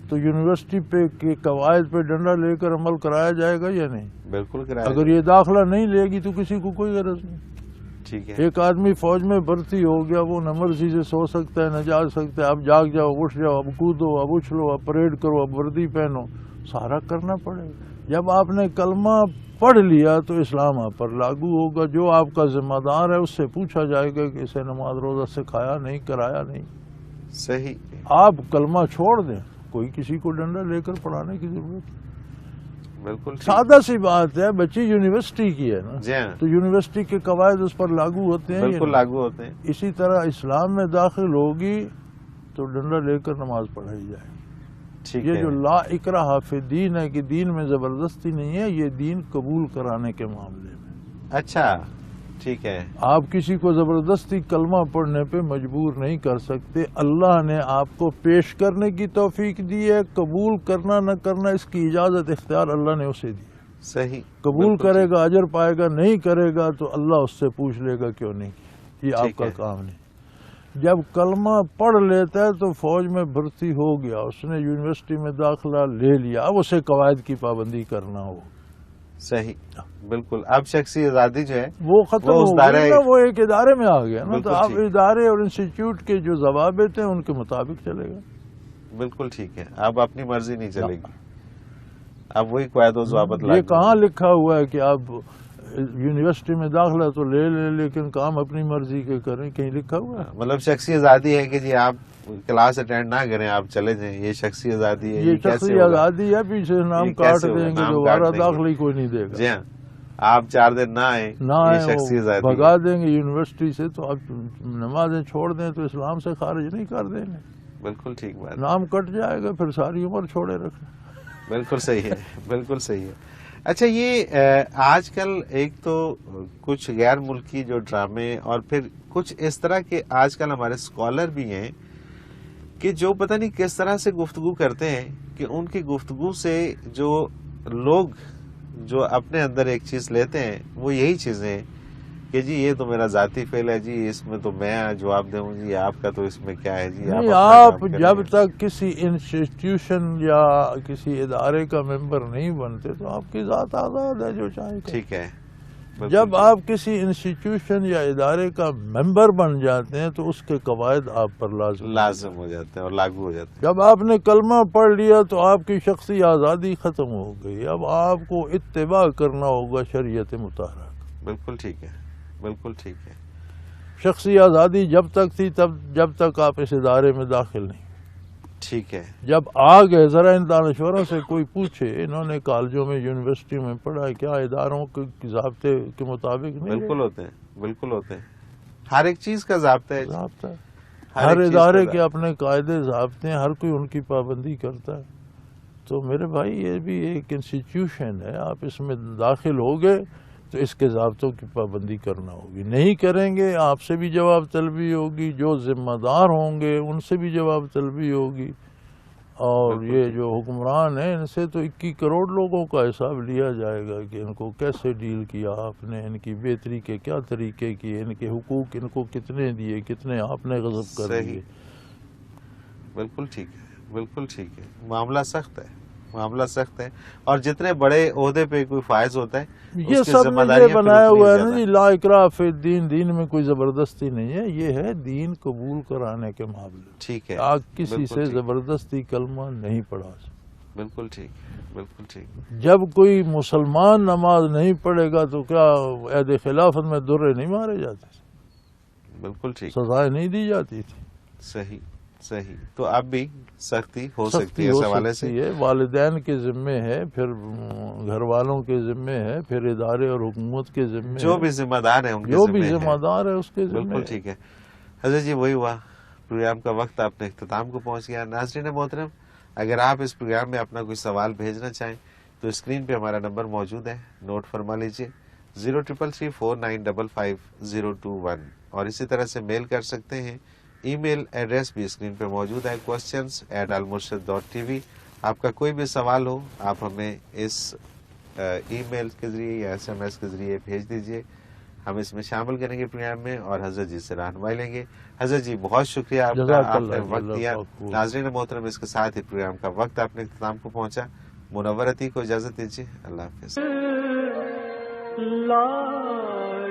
تو یونیورسٹی پہ کے قواعد پہ ڈنڈا لے کر عمل کرایا جائے گا یا نہیں؟ بالکل کرایا. اگر یہ داخلہ نہیں لے گی تو کسی کو کوئی غرض نہیں. ٹھیک ہے. ایک آدمی فوج میں بھرتی ہو گیا, وہ نہ مرضی سے سو سکتا ہے نہ جاگ سکتا ہے. اب جاگ جاؤ, اٹھ جاؤ, اب کودو, اب اچھلو, اب پریڈ کرو, اب وردی پہنو, سارا کرنا پڑے گا. جب آپ نے کلمہ پڑھ لیا تو اسلام آپ پر لاگو ہوگا. جو آپ کا ذمہ دار ہے اس سے پوچھا جائے گا کہ اسے نماز روزہ سکھایا نہیں, کرایا نہیں. صحیح. آپ کلمہ چھوڑ دیں, کوئی کسی کو ڈنڈا لے کر پڑھانے کی ضرورت نہیں. بالکل سادہ سی بات ہے. بچی یونیورسٹی کی ہے نا, جی ہاں, تو یونیورسٹی کے قواعد اس پر لاگو ہوتے ہیں. بالکل لاگو ہوتے ہیں. اسی طرح اسلام میں داخل ہوگی تو ڈنڈا لے کر نماز پڑھائی جائے. یہ جو لا اکراہ فی الدین ہے کہ دین میں زبردستی نہیں ہے, یہ دین قبول کرانے کے معاملے میں. اچھا ٹھیک ہے. آپ کسی کو زبردستی کلمہ پڑھنے پہ مجبور نہیں کر سکتے. اللہ نے آپ کو پیش کرنے کی توفیق دی ہے, قبول کرنا نہ کرنا اس کی اجازت اختیار اللہ نے اسے دی. صحیح. قبول کرے گا اجر پائے گا, نہیں کرے گا تو اللہ اس سے پوچھ لے گا کیوں نہیں کیا. یہ آپ کا کام نہیں. جب کلمہ پڑھ لیتا ہے تو فوج میں بھرتی ہو گیا, اس نے یونیورسٹی میں داخلہ لے لیا, اب اسے قواعد کی پابندی کرنا ہو. صحیح. بالکل. اب شخصی آزادی جو ہے وہ ختم ہو گئی نا, وہ ایک ادارے میں آ گیا نا, تو اب ادارے اور انسٹیٹیوٹ کے جو ضوابط ہیں ان کے مطابق چلے گا. بالکل ٹھیک ہے. اب اپنی مرضی نہیں چلے گی, اب وہی قواعد و ضوابط. یہ کہاں لکھا ہوا ہے کہ آپ یونیورسٹی میں داخلہ تو لے لیں لیکن کام اپنی مرضی کے کریں؟ کہیں لکھا ہوا ہے؟ مطلب شخصی آزادی ہے کہ جی آپ کلاس اٹینڈ نہ کریں, آپ چلے جائیں, یہ شخصی آزادی ہے؟ یہ شخصی آزادی ہے. پیچھے نام کاٹ دیں گے, دوبارہ داخلہ کوئی نہیں دے گا. جی ہاں, آپ 4 دن نہ آئیں, یہ شخصی آزادی بھگا دیں گے یونیورسٹی سے, تو آپ نمازیں چھوڑ دیں تو اسلام سے خارج نہیں کر دیں گے. بالکل ٹھیک بات. نام کٹ جائے گا, پھر ساری عمر چھوڑے رکھیں. بالکل صحیح ہے, بالکل صحیح ہے. اچھا, یہ آج کل ایک تو کچھ غیر ملکی جو ڈرامے اور پھر کچھ اس طرح کے آج کل ہمارے اسکالر بھی ہیں کہ جو پتہ نہیں کس طرح سے گفتگو کرتے ہیں کہ ان کی گفتگو سے جو لوگ جو اپنے اندر ایک چیز لیتے ہیں وہ یہی چیزیں ہیں کہ جی یہ تو میرا ذاتی فعل ہے, جی اس میں تو میں جواب دوں, جی آپ کا تو اس میں کیا ہے, جی آپ جب تک کسی انسٹیٹیوشن یا کسی ادارے کا ممبر نہیں بنتے تو آپ کی ذات آزاد ہے, جو چاہے. ٹھیک ہے. جب آپ کسی انسٹیٹیوشن یا ادارے کا ممبر بن جاتے ہیں تو اس کے قواعد آپ پر لازم ہو جاتے ہیں اور لاگو ہو جاتے ہیں. جب آپ نے کلمہ پڑھ لیا تو آپ کی شخصی آزادی ختم ہو گئی. اب آپ کو اتباع کرنا ہوگا شریعت مطہرہ. بالکل ٹھیک ہے, بالکل ٹھیک ہے. شخصی آزادی جب تک تھی جب تک آپ اس ادارے میں داخل نہیں. ٹھیک ہے. جب آ گئے, ذرا ان دانشوروں سے کوئی پوچھے, انہوں نے کالجوں میں یونیورسٹی میں پڑھا, کیا اداروں کے ضابطے کے مطابق نہیں؟ بالکل ہوتے ہیں, بالکل ہوتے ہیں. ہر ایک چیز کا ضابطہ ہے. ہر ایک چیز ادارے پر- کے اپنے قاعدے ضابطے ہیں، ہر کوئی ان کی پابندی کرتا ہے. تو میرے بھائی یہ بھی ایک انسٹیٹیوشن ہے، آپ اس میں داخل ہو گئے تو اس کے ضابطوں کی پابندی کرنا ہوگی. نہیں کریں گے آپ سے بھی جواب طلبی ہوگی، جو ذمہ دار ہوں گے ان سے بھی جواب طلبی ہوگی. اور بالکل یہ ٹھیک. جو حکمران ہیں ان سے تو 21 کروڑ لوگوں کا حساب لیا جائے گا کہ ان کو کیسے ڈیل کیا آپ نے، ان کی بہتری کے کیا طریقے کیے، ان کے حقوق ان کو کتنے دیے، کتنے آپ نے غصب کر صحیح. دیے. بالکل ٹھیک ہے، بالکل ٹھیک ہے. معاملہ سخت ہے، معاملہ سخت ہے. اور جتنے بڑے عہدے پہ کوئی فائز ہوتا ہے یہ اس کی سب ذمہ نے یہ داریاں پھر بنایا اتنی ہوا ہے نا زیادہ. جی، لا اکراہ فی الدین، دین میں کوئی زبردستی نہیں ہے، یہ ہے دین قبول کرانے کے معاملے. ٹھیک ہے، آپ کسی بالکل سے ٹھیک. زبردستی کلمہ نہیں پڑھا سکتے. بالکل ٹھیک، بالکل ٹھیک. جب کوئی مسلمان نماز نہیں پڑھے گا تو کیا عہد خلافت میں درے نہیں مارے جاتے تھے، بالکل ٹھیک. سزائیں نہیں دی جاتی تھی. صحیح، صحیح. تو اب بھی سختی ہو سکتی سختی ہے ہو اس حوالے سے. سکتی ہے، والدین کے ذمے ہے، پھر گھر والوں کے ذمے ہے، پھر ادارے اور حکومت کے ذمے جو ہے، بھی ذمہ دار ہیں ان کے جو بھی ذمہ ہے. ذمہ دار ہے اس کے ذمے بالکل ہے. ٹھیک ہے. حضرت جی وہی ہوا، پروگرام کا وقت اپنے اختتام کو پہنچ گیا. ناظرین محترم، اگر آپ اس پروگرام میں اپنا کوئی سوال بھیجنا چاہیں تو اسکرین پہ ہمارا نمبر موجود ہے، نوٹ فرما لیجئے 0334955021. اور اسی طرح سے میل کر سکتے ہیں. ای میل ایڈریس بھی اسکرین پہ موجود ہے questions@almurshid.tv. آپ کا کوئی بھی سوال ہو آپ ہمیں اس ای میل کے ذریعے یا SMS کے ذریعے بھیج دیجئے. ہم اس میں شامل کریں گے پروگرام میں اور حضرت جی سے رہنمائی لیں گے. حضرت جی بہت شکریہ آپ کا، جزاک آپ اللہ نے جی، وقت اللہ دیا. پاک کو. ناظرین محترم، اس کے ساتھ ہی پروگرام کا وقت اپنے اختتام کو پہنچا. منورتی کو اجازت دیجیے. اللہ حافظ. لا